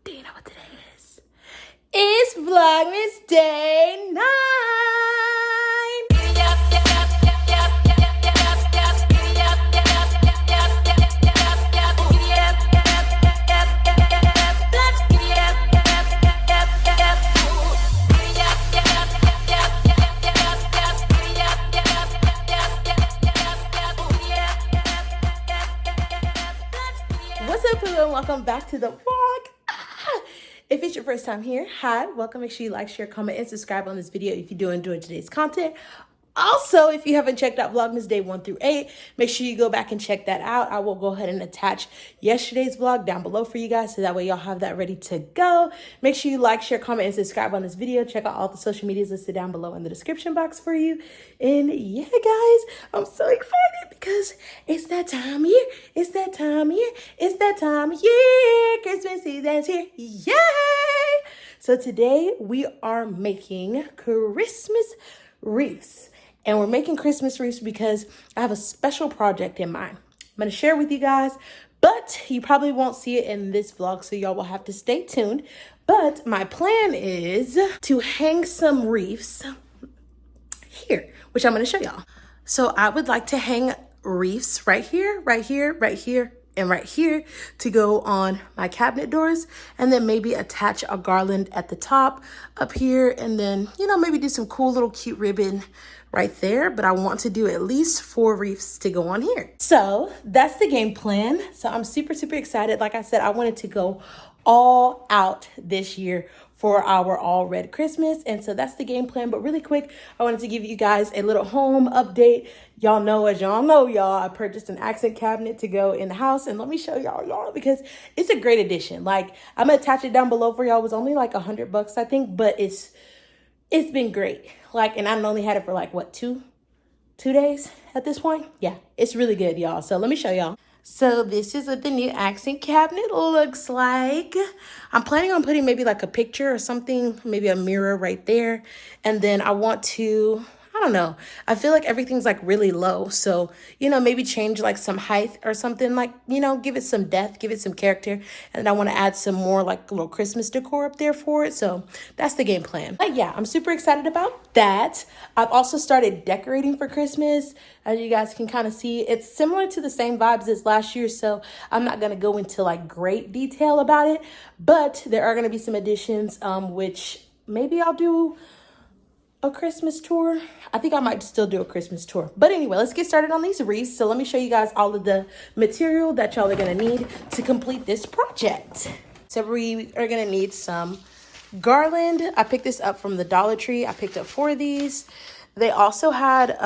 Do you know what today is? It's Vlogmas Day 9! What's up, everyone? Welcome back to the vlog. If it's your first time here, hi, welcome. Make sure you like, share, comment, and subscribe on this video if you do enjoy today's content. Also, if you haven't checked out Vlogmas Day 1 through 8, make sure you go back and check that out. I will go ahead and attach yesterday's vlog down below for you guys, so that way y'all have that ready to go. Make sure you like, share, comment, and subscribe on this video. Check out all the social medias listed down below in the description box for you. And yeah, guys, I'm so excited because it's that time of year. It's that time of year. It's that time of year. Christmas season's here. Yay! So today we are making Christmas wreaths. And we're making Christmas wreaths because I have a special project in mind. I'm going to share with you guys, but you probably won't see it in this vlog, so y'all will have to stay tuned. But my plan is to hang some wreaths here, which I'm going to show y'all. So I would like to hang wreaths right here, right here, right here, and right here to go on my cabinet doors, and then maybe attach a garland at the top up here, and then, you know, maybe do some cool little cute ribbon right there. But I want to do at least 4 wreaths to go on here. So that's the game plan. So I'm super excited. Like I said, I wanted to go all out this year for our all red Christmas. And so that's the game plan. But really quick, I wanted to give you guys a little home update. Y'all know, as y'all know, I purchased an accent cabinet to go in the house. And let me show y'all, because it's a great addition. Like, I'm gonna attach it down below for y'all. It was only like $100, I think, but it's been great. Like, and I only had it for like, what, two days at this point? Yeah, it's really good, y'all. So let me show y'all. So this is what the new accent cabinet looks like. I'm planning on putting maybe like a picture or something, maybe a mirror right there. And then I want to, I don't know, I feel like everything's like really low. So, you know, maybe change like some height or something, like, you know, give it some depth, give it some character. And I want to add some more like little Christmas decor up there for it. So that's the game plan. But yeah, I'm super excited about that. I've also started decorating for Christmas. As you guys can kind of see, it's similar to the same vibes as last year. So I'm not going to go into like great detail about it, but there are going to be some additions, which maybe I'll do a Christmas tour. I think I might still do a Christmas tour. But anyway, let's get started on these wreaths. So let me show you guys all of the material that y'all are gonna need to complete this project. So we are gonna need some garland. I picked this up from the Dollar Tree. I picked up 4 of these. They also had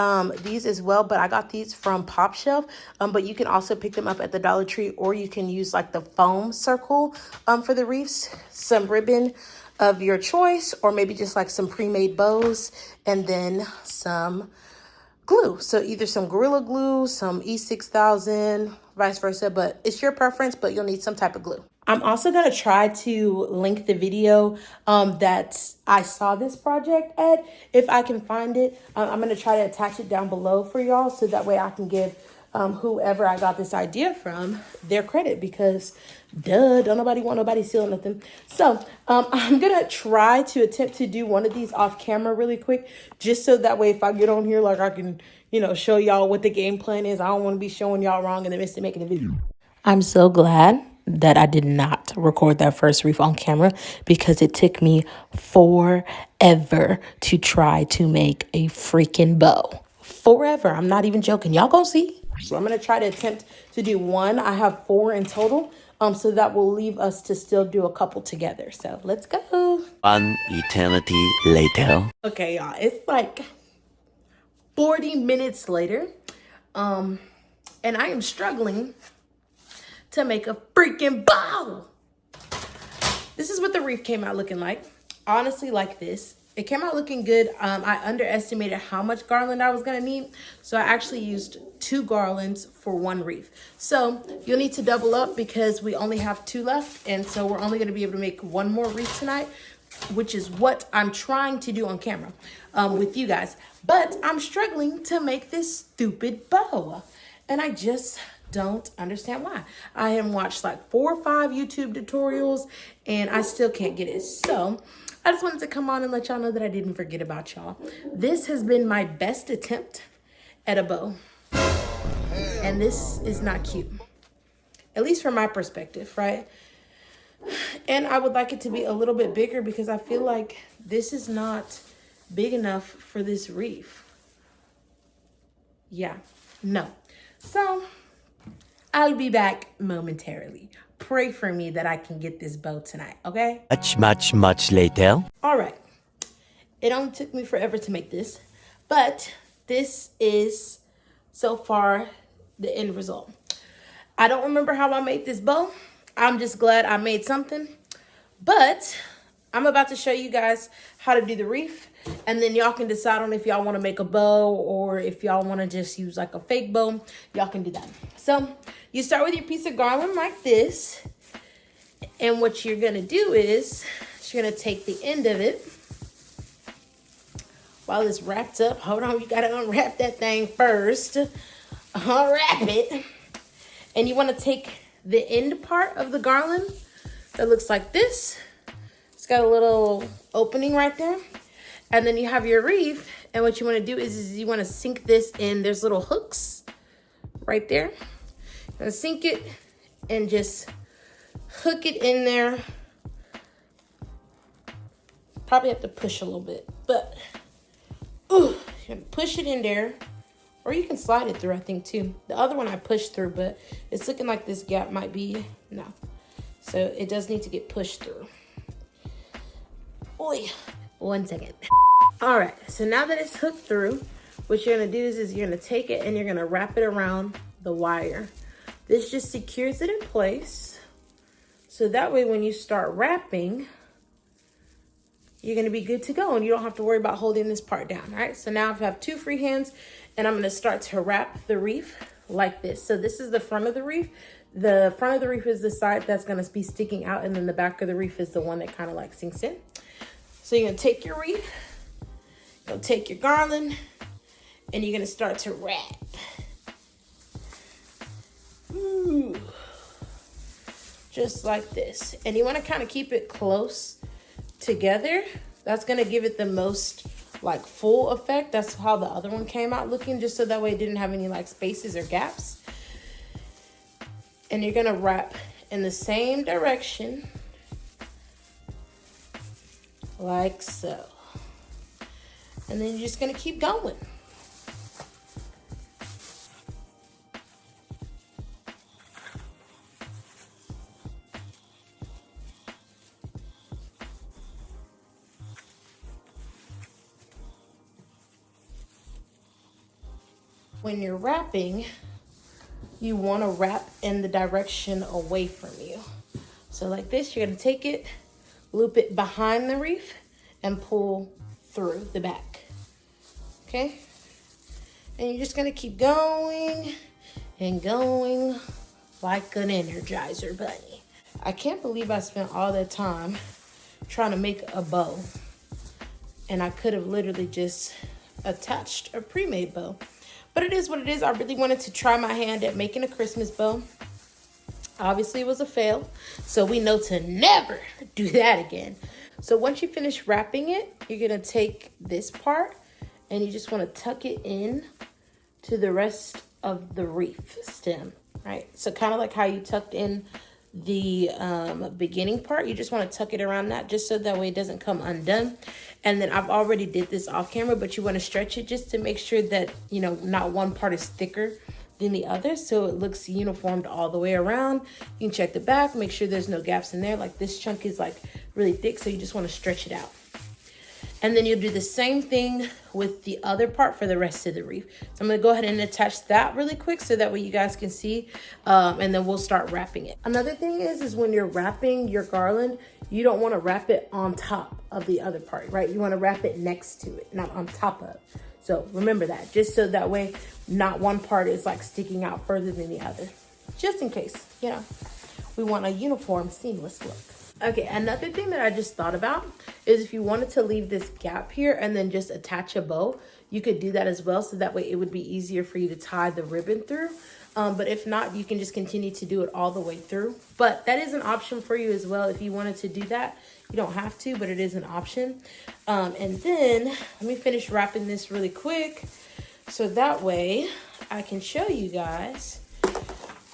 these as well, but I got these from Pop Shelf. But you can also pick them up at the Dollar Tree, or you can use like the foam circle for the wreaths, some ribbon of your choice, or maybe just like some pre-made bows, and then some glue. So either some Gorilla Glue, some E6000, vice versa, but it's your preference, but you'll need some type of glue. I'm also gonna try to link the video that I saw this project at, if I can find it. I'm gonna try to attach it down below for y'all, so that way I can give whoever I got this idea from their credit, because duh, don't nobody want nobody stealing nothing. So I'm gonna try to attempt to do one of these off camera really quick, just so that way if I get on here, like, I can, you know, show y'all what the game plan is. I don't want to be showing y'all wrong in the midst of making a video. I'm so glad that I did not record that first wreath on camera, because it took me forever to try to make a freaking bow. Forever. I'm not even joking. Y'all gonna see. So I'm going to try to attempt to do one. I have 4 in total. So that will leave us to still do a couple together. So let's go. One eternity later. Okay, y'all. It's like 40 minutes later. And I am struggling to make a freaking bow. This is what the wreath came out looking like. Honestly, like this. It came out looking good. I underestimated how much garland I was going to need. So I actually used 2 garlands for 1 wreath. So you'll need to double up, because we only have 2 left. And so we're only going to be able to make 1 more wreath tonight, which is what I'm trying to do on camera with you guys. But I'm struggling to make this stupid bow. And I just don't understand why. I have watched like 4 or 5 YouTube tutorials and I still can't get it. So I just wanted to come on and let y'all know that I didn't forget about y'all. This has been my best attempt at a bow. And this is not cute. At least from my perspective, right? And I would like it to be a little bit bigger because I feel like this is not big enough for this wreath. Yeah, no. So I'll be back momentarily. Pray for me that I can get this bow tonight, okay? Much later. All right. It only took me forever to make this, but this is so far the end result. I don't remember how I made this bow. I'm just glad I made something. But I'm about to show you guys how to do the wreath. And then y'all can decide on if y'all want to make a bow or if y'all want to just use like a fake bow. Y'all can do that. So you start with your piece of garland like this. And what you're going to do is you're going to take the end of it. While it's wrapped up. Hold on. You got to unwrap that thing first. Unwrap it. And you want to take the end part of the garland that looks like this. It's got a little opening right there. And then you have your wreath. And what you want to do is you want to sink this in. There's little hooks right there. You're going to sink it and just hook it in there. Probably have to push a little bit. But you're going to push it in there. Or you can slide it through, I think, too. The other one I pushed through, but it's looking like this gap might be, no. So it does need to get pushed through. Oi, 1 second. All right, so now that it's hooked through, what you're gonna do is you're gonna take it and you're gonna wrap it around the wire. This just secures it in place. So that way when you start wrapping, you're gonna be good to go and you don't have to worry about holding this part down, all right? So now I have 2 free hands and I'm gonna start to wrap the wreath like this. So this is the front of the wreath. The front of the wreath is the side that's gonna be sticking out and then the back of the wreath is the one that kind of like sinks in. So you're gonna take your wreath, you're gonna take your garland, and you're gonna start to wrap. Ooh. Just like this. And you wanna kind of keep it close together. That's gonna give it the most like full effect. That's how the other one came out looking, just so that way it didn't have any like spaces or gaps. And you're gonna wrap in the same direction like so. And then you're just gonna keep going. When you're wrapping, you want to wrap in the direction away from you. So like this, you're going to take it, loop it behind the wreath, and pull through the back. Okay? And you're just going to keep going and going like an Energizer bunny. I can't believe I spent all that time trying to make a bow. And I could have literally just attached a pre-made bow. But it is what it is. I really wanted to try my hand at making a Christmas bow. Obviously, it was a fail. So we know to never do that again. So once you finish wrapping it, you're going to take this part and you just want to tuck it in to the rest of the wreath stem, right? So kind of like how you tucked in the beginning part, you just want to tuck it around that just so that way it doesn't come undone. And then I've already did this off camera, but you want to stretch it just to make sure that, you know, not one part is thicker than the other, so it looks uniformed all the way around. You can check the back, make sure there's no gaps in there. Like this chunk is like really thick, so you just want to stretch it out. And then you'll do the same thing with the other part for the rest of the wreath. So I'm gonna go ahead and attach that really quick so that way you guys can see, and then we'll start wrapping it. Another thing is when you're wrapping your garland, you don't wanna wrap it on top of the other part, right? You wanna wrap it next to it, not on top of. So remember that, just so that way not one part is like sticking out further than the other. Just in case, you know, we want a uniform, seamless look. Okay, another thing that I just thought about is if you wanted to leave this gap here and then just attach a bow, you could do that as well. So that way it would be easier for you to tie the ribbon through. But if not, you can just continue to do it all the way through. But that is an option for you as well if you wanted to do that. You don't have to, but it is an option. And then let me finish wrapping this really quick so that way I can show you guys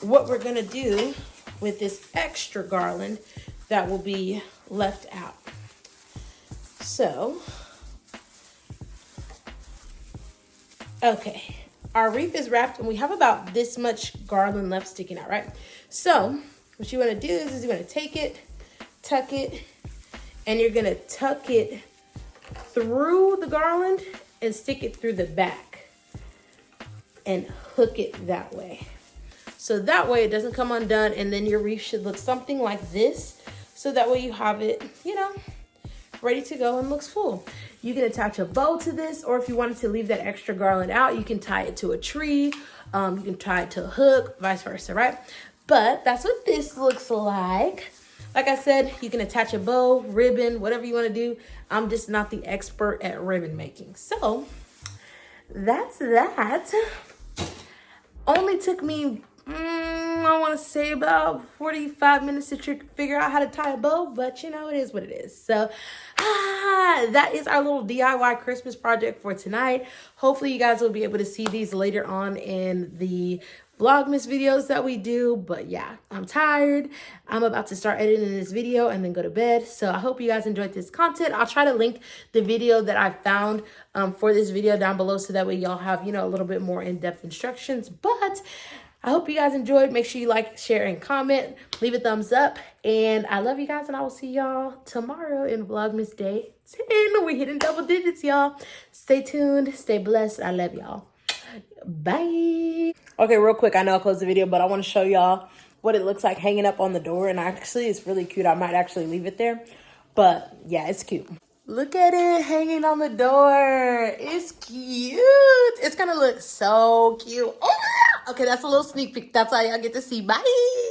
what we're gonna do with this extra garland that will be left out. So, okay, our wreath is wrapped and we have about this much garland left sticking out, right? So what you want to do is you're going to take it, tuck it, and you're going to tuck it through the garland and stick it through the back and hook it that way. So that way it doesn't come undone, and then your wreath should look something like this. So that way you have it, you know, ready to go and looks full. You can attach a bow to this, or if you wanted to leave that extra garland out, you can tie it to a tree. You can tie it to a hook, vice versa, right? But that's what this looks like. Like I said, you can attach a bow, ribbon, whatever you want to do. I'm just not the expert at ribbon making. So that's that. Only took me, I want to say about 45 minutes to figure out how to tie a bow, but you know, it is what it is. So that is our little DIY Christmas project for tonight. Hopefully you guys will be able to see these later on in the Vlogmas videos that we do. But yeah, I'm tired. I'm about to start editing this video and then go to bed. So I hope you guys enjoyed this content. I'll try to link the video that I found for this video down below, so that way y'all have, you know, a little bit more in-depth instructions. But I hope you guys enjoyed. Make sure you like, share, and comment. Leave a thumbs up. And I love you guys, and I will see y'all tomorrow in Vlogmas Day 10. We're hitting double digits, y'all. Stay tuned. Stay blessed. I love y'all. Bye. Okay, real quick. I know I closed the video, but I want to show y'all what it looks like hanging up on the door. And actually, it's really cute. I might actually leave it there. But yeah, it's cute. Look at it hanging on the door. It's cute. It's gonna look so cute. Oh, okay, that's a little sneak peek. That's all y'all get to see. Bye.